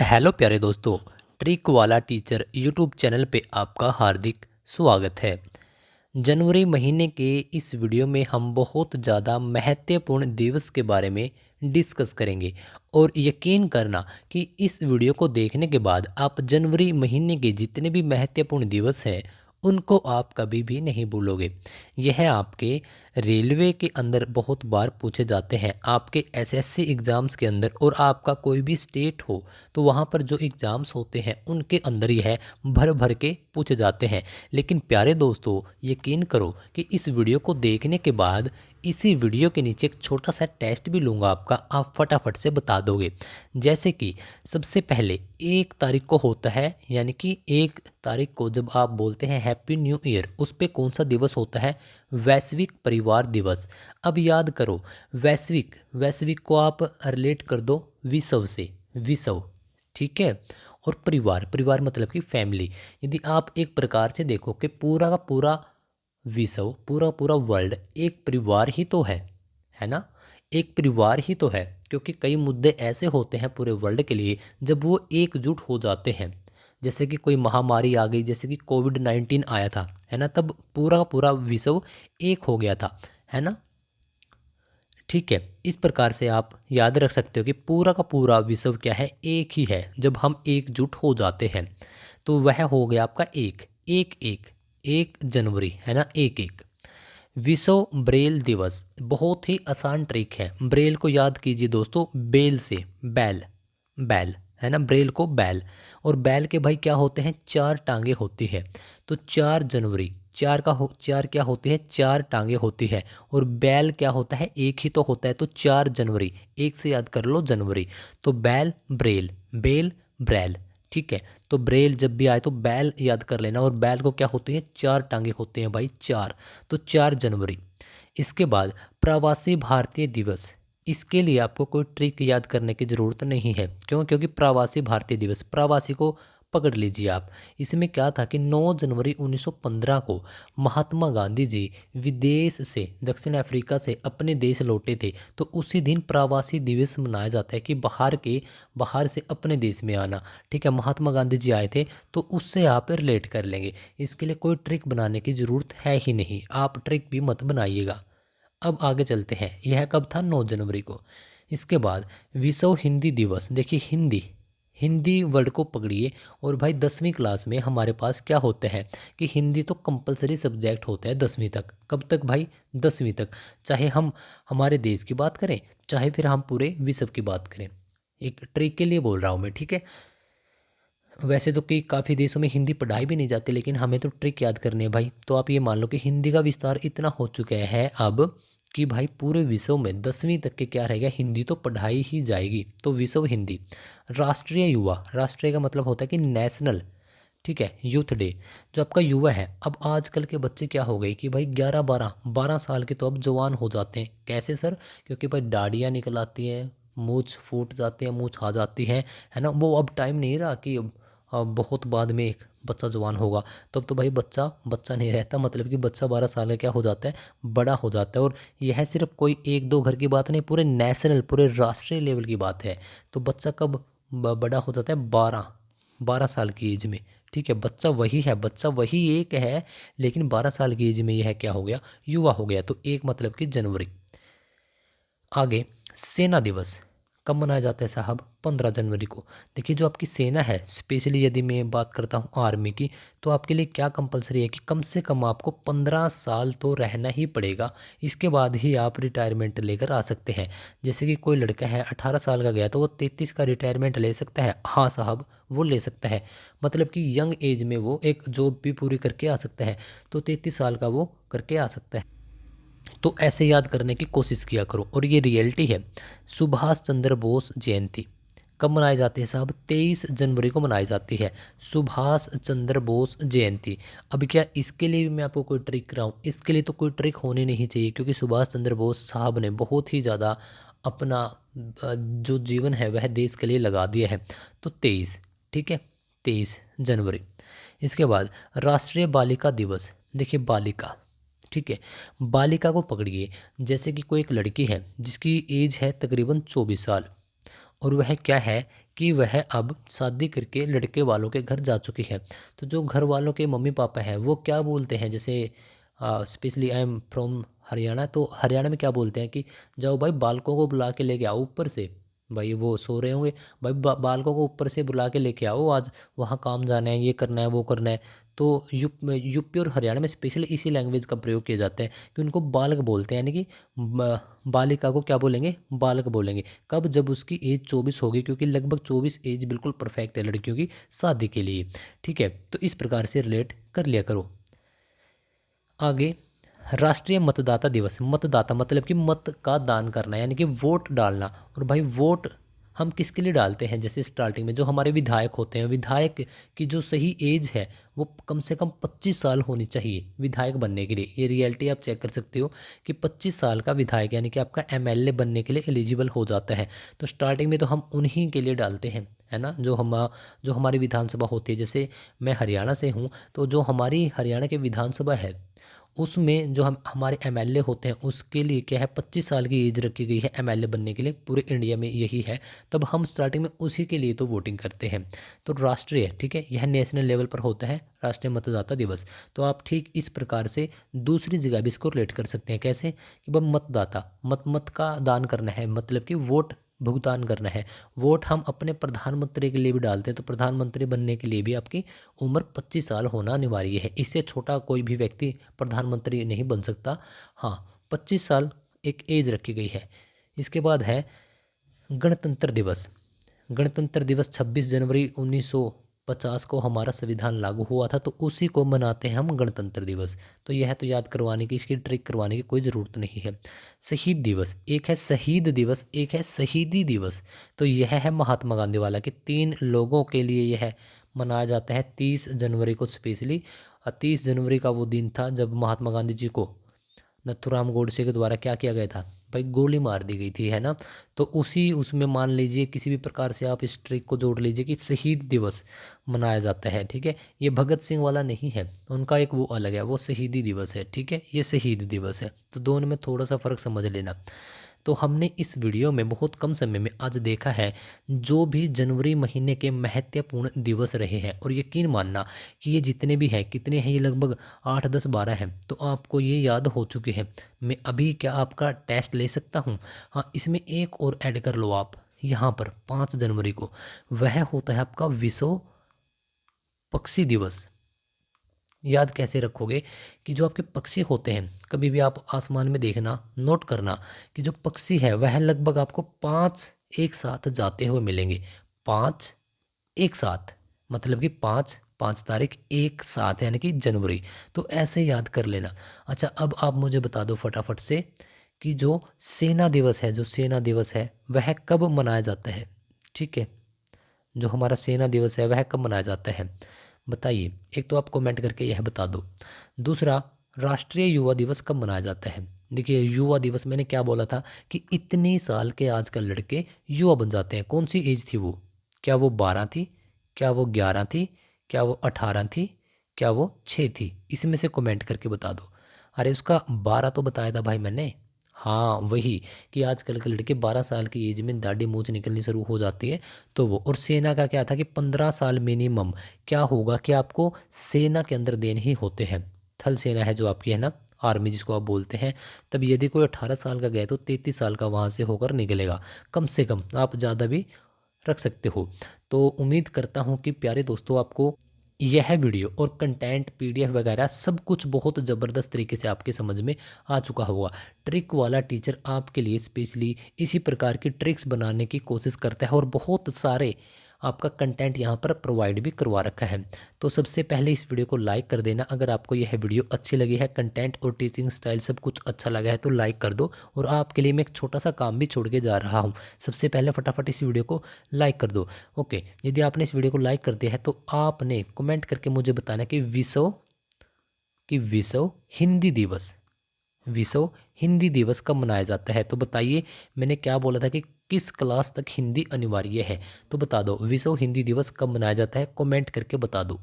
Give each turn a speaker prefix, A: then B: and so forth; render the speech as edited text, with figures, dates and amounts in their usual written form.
A: Hello प्यारे दोस्तों। Trick वाला टीचर यूट्यूब चैनल पे आपका हार्दिक स्वागत है। जनवरी महीने के इस वीडियो में हम बहुत ज़्यादा महत्वपूर्ण दिवस के बारे में डिस्कस करेंगे और यकीन करना कि इस वीडियो को देखने के बाद आप जनवरी महीने के जितने भी महत्वपूर्ण दिवस हैं उनको आप कभी भी नहीं भूलोगे। यह आपके रेलवे के अंदर बहुत बार पूछे जाते हैं, आपके एसएससी एग्ज़ाम्स के अंदर, और आपका कोई भी स्टेट हो तो वहाँ पर जो एग्ज़ाम्स होते हैं उनके अंदर यह भर भर के पूछे जाते हैं। लेकिन प्यारे दोस्तों, यकीन करो कि इस वीडियो को देखने के बाद इसी वीडियो के नीचे एक छोटा सा टेस्ट भी लूँगा आपका, आप फटाफट से बता दोगे। जैसे कि सबसे पहले 1 तारीख को होता है, यानी कि 1 तारीख को जब आप बोलते हैं हैप्पी न्यू ईयर, उस पे कौन सा दिवस होता है? वैश्विक परिवार दिवस। अब याद करो, वैश्विक वैश्विक को आप रिलेट कर दो विश्व से, विश्व, ठीक है। और परिवार, परिवार मतलब कि फैमिली। यदि आप एक प्रकार से देखो कि पूरा का पूरा विश्व, पूरा पूरा वर्ल्ड एक परिवार ही तो है ना। एक परिवार ही तो है, क्योंकि कई मुद्दे ऐसे होते हैं पूरे वर्ल्ड के लिए जब वो एकजुट हो जाते हैं। जैसे कि कोई महामारी आ गई, जैसे कि कोविड-19 आया था, है ना, तब पूरा का पूरा विश्व एक हो गया था, है ना। ठीक है, इस प्रकार से आप याद रख सकते हो कि पूरा का पूरा विश्व क्या है? एक ही है। जब हम एकजुट हो जाते हैं तो वह हो गया आपका एक, एक एक, 1 जनवरी, है ना, एक एक। विश्व ब्रेल दिवस, बहुत ही आसान ट्रिक है। ब्रेल को याद कीजिए दोस्तों, बेल से, बैल, बैल, है ना, ब्रेल को बैल। और बैल के भाई क्या होते हैं? 4 टांगे होती है। तो 4 जनवरी, चार क्या होती है? 4 टांगे होती है। और बैल क्या होता है? एक ही तो होता है। तो 4 जनवरी, एक से याद कर लो जनवरी। तो बैल ब्रेल, बेल ब्रैल, ठीक है। तो ब्रेल जब भी आए तो बैल याद कर लेना। और बैल को क्या होती है? 4 टांगे होते हैं भाई, 4। तो 4 जनवरी। इसके बाद प्रवासी भारतीय दिवस। इसके लिए आपको कोई ट्रिक याद करने की ज़रूरत नहीं है। क्यों? क्योंकि प्रवासी भारतीय दिवस, प्रवासी को पकड़ लीजिए आप। इसमें क्या था कि 9 जनवरी 1915 को महात्मा गांधी जी विदेश से, दक्षिण अफ्रीका से अपने देश लौटे थे। तो उसी दिन प्रवासी दिवस मनाया जाता है कि बाहर से अपने देश में आना। ठीक है, महात्मा गांधी जी आए थे, तो उससे आप रिलेट कर लेंगे। इसके लिए कोई ट्रिक बनाने की ज़रूरत है ही नहीं, आप ट्रिक भी मत बनाइएगा। अब आगे चलते हैं। यह कब था? 9 जनवरी को। इसके बाद विश्व हिंदी दिवस। देखिए, हिंदी, हिंदी वर्ड को पकड़िए। और भाई 10वीं क्लास में हमारे पास क्या होता है कि हिंदी तो कंपलसरी सब्जेक्ट होता है 10वीं तक। कब तक भाई? 10वीं तक। चाहे हम हमारे देश की बात करें, चाहे फिर हम पूरे विश्व की बात करें। एक ट्रिक के लिए बोल रहा हूँ मैं, ठीक है। वैसे तो कई काफ़ी देशों में हिंदी पढ़ाई भी नहीं जाती, लेकिन हमें तो ट्रिक याद करनी है भाई। तो आप ये मान लो कि हिंदी का विस्तार इतना हो चुका है अब कि भाई पूरे विश्व में 10वीं तक के क्या रहेगा? हिंदी तो पढ़ाई ही जाएगी। तो विश्व हिंदी। राष्ट्रीय युवा, राष्ट्रीय का मतलब होता है कि नेशनल, ठीक है, यूथ डे। जो आपका युवा है, अब आजकल के बच्चे क्या हो गए कि भाई 11 12 12 साल के तो अब जवान हो जाते हैं। कैसे सर? क्योंकि भाई दाढ़ियाँ निकल आती हैं, मूछ फूट जाती है, मूछ आ जाती है ना। वो अब टाइम नहीं रहा कि अब बहुत बाद में एक बच्चा जवान होगा। तब तो भाई बच्चा बच्चा नहीं रहता, मतलब कि बच्चा 12 साल का क्या हो जाता है? बड़ा हो जाता है। और यह सिर्फ कोई एक दो घर की बात नहीं, पूरे नेशनल, पूरे राष्ट्रीय लेवल की बात है। तो बच्चा कब बड़ा हो जाता है? 12 12 साल की एज में। ठीक है, बच्चा वही है, बच्चा वही एक है, लेकिन 12 साल की एज में यह क्या हो गया? युवा हो गया। तो एक मतलब कि जनवरी। आगे, सेना दिवस कब मनाया जाता है साहब? 15 जनवरी को। देखिए, जो आपकी सेना है, स्पेशली यदि मैं बात करता हूँ आर्मी की, तो आपके लिए क्या कंपलसरी है कि कम से कम आपको 15 साल तो रहना ही पड़ेगा। इसके बाद ही आप रिटायरमेंट लेकर आ सकते हैं। जैसे कि कोई लड़का है 18 साल का गया तो वो 33 का रिटायरमेंट ले सकता है। हाँ साहब, वो ले सकता है। मतलब कि यंग एज में वो एक जॉब भी पूरी करके आ सकता है। तो 33 साल का वो करके आ सकता है। तो ऐसे याद करने की कोशिश किया करो, और ये रियलिटी है। सुभाष चंद्र बोस जयंती कब मनाई जाती है साहब? 23 जनवरी को मनाई जाती है सुभाष चंद्र बोस जयंती। अब क्या इसके लिए भी मैं आपको कोई ट्रिक कराऊं? इसके लिए तो कोई ट्रिक होनी नहीं चाहिए, क्योंकि सुभाष चंद्र बोस साहब ने बहुत ही ज़्यादा अपना जो जीवन है वह देश के लिए लगा दिया है। तो 23, ठीक है, 23 जनवरी। इसके बाद राष्ट्रीय बालिका दिवस। देखिए, बालिका, ठीक है, बालिका को पकड़िए। जैसे कि कोई एक लड़की है जिसकी एज है तकरीबन 24 साल, और वह क्या है कि वह अब शादी करके लड़के वालों के घर जा चुकी है। तो जो घर वालों के मम्मी पापा हैं वो क्या बोलते हैं, जैसे specially I am from Haryana, तो हरियाणा में क्या बोलते हैं कि जाओ भाई बालकों को बुला के लेके आओ ऊपर से। भाई वो सो रहे होंगे, भाई बालकों को ऊपर से बुला के लेके आओ, आज वहाँ काम जाना है, ये करना है, वो करना है। तो यूपी और हरियाणा में स्पेशली इसी लैंग्वेज का प्रयोग किया जाता है कि उनको बालक बोलते हैं, यानी कि बालिका को क्या बोलेंगे, बालक बोलेंगे। कब, जब उसकी एज 24 होगी, क्योंकि लगभग 24 एज बिल्कुल परफेक्ट है लड़कियों की शादी के लिए। ठीक है, तो इस प्रकार से रिलेट कर लिया करो। आगे, राष्ट्रीय मतदाता दिवस। मतदाता मतलब कि मत का दान करना, यानी कि वोट डालना। और भाई वोट हम किसके लिए डालते हैं, जैसे स्टार्टिंग में जो हमारे विधायक होते हैं, विधायक की जो सही एज है वो कम से कम 25 साल होनी चाहिए विधायक बनने के लिए। ये रियलिटी आप चेक कर सकते हो कि 25 साल का विधायक यानी कि आपका एमएलए बनने के लिए एलिजिबल हो जाता है। तो स्टार्टिंग में तो हम उन्हीं के लिए डालते हैं, है ना, जो हमारी विधानसभा होती है। जैसे मैं हरियाणा से हूँ, तो जो हमारी हरियाणा की विधानसभा है उसमें जो हम हमारे एमएलए होते हैं उसके लिए क्या है, 25 साल की एज रखी गई है एमएलए बनने के लिए, पूरे इंडिया में यही है। तब हम स्टार्टिंग में उसी के लिए तो वोटिंग करते हैं। तो राष्ट्रीय, ठीक है, यह नेशनल लेवल पर होता है राष्ट्रीय मतदाता दिवस। तो आप ठीक इस प्रकार से दूसरी जगह भी इसको रिलेट कर सकते हैं। कैसे कि वह मतदाता, मत का दान करना है, मतलब कि वोट भुगतान करना है। वोट हम अपने प्रधानमंत्री के लिए भी डालते हैं, तो प्रधानमंत्री बनने के लिए भी आपकी उम्र 25 साल होना अनिवार्य है। इससे छोटा कोई भी व्यक्ति प्रधानमंत्री नहीं बन सकता। हाँ, 25 साल एक एज रखी गई है। इसके बाद है गणतंत्र दिवस। गणतंत्र दिवस 26 जनवरी 1950 को हमारा संविधान लागू हुआ था, तो उसी को मनाते हैं हम गणतंत्र दिवस। तो यह तो याद करवाने की, इसकी ट्रिक करवाने की कोई ज़रूरत नहीं है। शहीद दिवस, एक है शहीद दिवस, एक है शहीदी दिवस। तो यह है महात्मा गांधी वाला कि 3 लोगों के लिए यह मनाया जाता है 30 जनवरी को स्पेशली। 30 जनवरी का वो दिन था जब महात्मा गांधी जी को नथुराम गोडसे के द्वारा क्या किया गया था, भाई गोली मार दी गई थी, है ना। तो उसी उसमें मान लीजिए किसी भी प्रकार से आप इस ट्रिक को जोड़ लीजिए कि शहीद दिवस मनाया जाता है। ठीक है, ये भगत सिंह वाला नहीं है, उनका एक वो अलग है, वो शहीदी दिवस है। ठीक है, ये शहीद दिवस है, तो दोनों में थोड़ा सा फर्क समझ लेना। तो हमने इस वीडियो में बहुत कम समय में आज देखा है जो भी जनवरी महीने के महत्वपूर्ण दिवस रहे हैं, और यकीन मानना कि ये जितने भी हैं, कितने हैं, ये लगभग 8 10 12 हैं, तो आपको ये याद हो चुके हैं। मैं अभी क्या आपका टेस्ट ले सकता हूँ? हाँ, इसमें एक और ऐड कर लो आप यहाँ पर 5 जनवरी को, वह होता है आपका विश्व पक्षी दिवस। याद कैसे रखोगे कि जो आपके पक्षी होते हैं, कभी भी आप आसमान में देखना, नोट करना कि जो पक्षी है वह लगभग आपको 5 एक साथ जाते हुए मिलेंगे। 5 एक साथ, मतलब कि 5 तारीख एक साथ, यानी कि जनवरी। तो ऐसे याद कर लेना। अच्छा, अब आप मुझे बता दो फटाफट से कि जो सेना दिवस है, जो सेना दिवस है वह कब मनाया जाता है? ठीक है, जो हमारा सेना दिवस है वह कब मनाया जाता है, बताइए। एक तो आप कमेंट करके यह बता दो। दूसरा, राष्ट्रीय युवा दिवस कब मनाया जाता है? देखिए, युवा दिवस मैंने क्या बोला था कि इतने साल के आजकल लड़के युवा बन जाते हैं। कौन सी एज थी वो? क्या वो 12 थी? क्या वो 11 थी? क्या वो 18 थी? क्या वो 6 थी? इसमें से कमेंट करके बता दो। अरे उसका 12 तो बताया था भाई मैंने। हाँ वही, कि आजकल के लड़के 12 साल की एज में दाढ़ी मूंछ निकलनी शुरू हो जाती है। तो वो, और सेना का क्या था कि 15 साल मिनिमम क्या होगा कि आपको सेना के अंदर देने ही होते हैं। थल सेना है जो आपकी, है ना, आर्मी जिसको आप बोलते हैं। तब यदि कोई 18 साल का गया तो 33 साल का वहाँ से होकर निकलेगा, कम से कम। आप ज़्यादा भी रख सकते हो। तो उम्मीद करता हूँ कि प्यारे दोस्तों आपको यह वीडियो और कंटेंट पीडीएफ वगैरह सब कुछ बहुत ज़बरदस्त तरीके से आपके समझ में आ चुका होगा। ट्रिक वाला टीचर आपके लिए स्पेशली इसी प्रकार की ट्रिक्स बनाने की कोशिश करता है और बहुत सारे आपका कंटेंट यहाँ पर प्रोवाइड भी करवा रखा है। तो सबसे पहले इस वीडियो को लाइक कर देना अगर आपको यह वीडियो अच्छी लगी है, कंटेंट और टीचिंग स्टाइल सब कुछ अच्छा लगा है तो लाइक कर दो। और आपके लिए मैं एक छोटा सा काम भी छोड़ के जा रहा हूँ, सबसे पहले फटाफट इस वीडियो को लाइक कर दो। ओके, यदि आपने इस वीडियो को लाइक कर दिया है तो आपने कमेंट करके मुझे बताना कि विश्व हिंदी दिवस, विश्व हिंदी दिवस कब मनाया जाता है। तो बताइए, मैंने क्या बोला था कि किस क्लास तक हिंदी अनिवार्य है, तो बता दो विश्व हिंदी दिवस कब मनाया जाता है, कमेंट करके बता दो।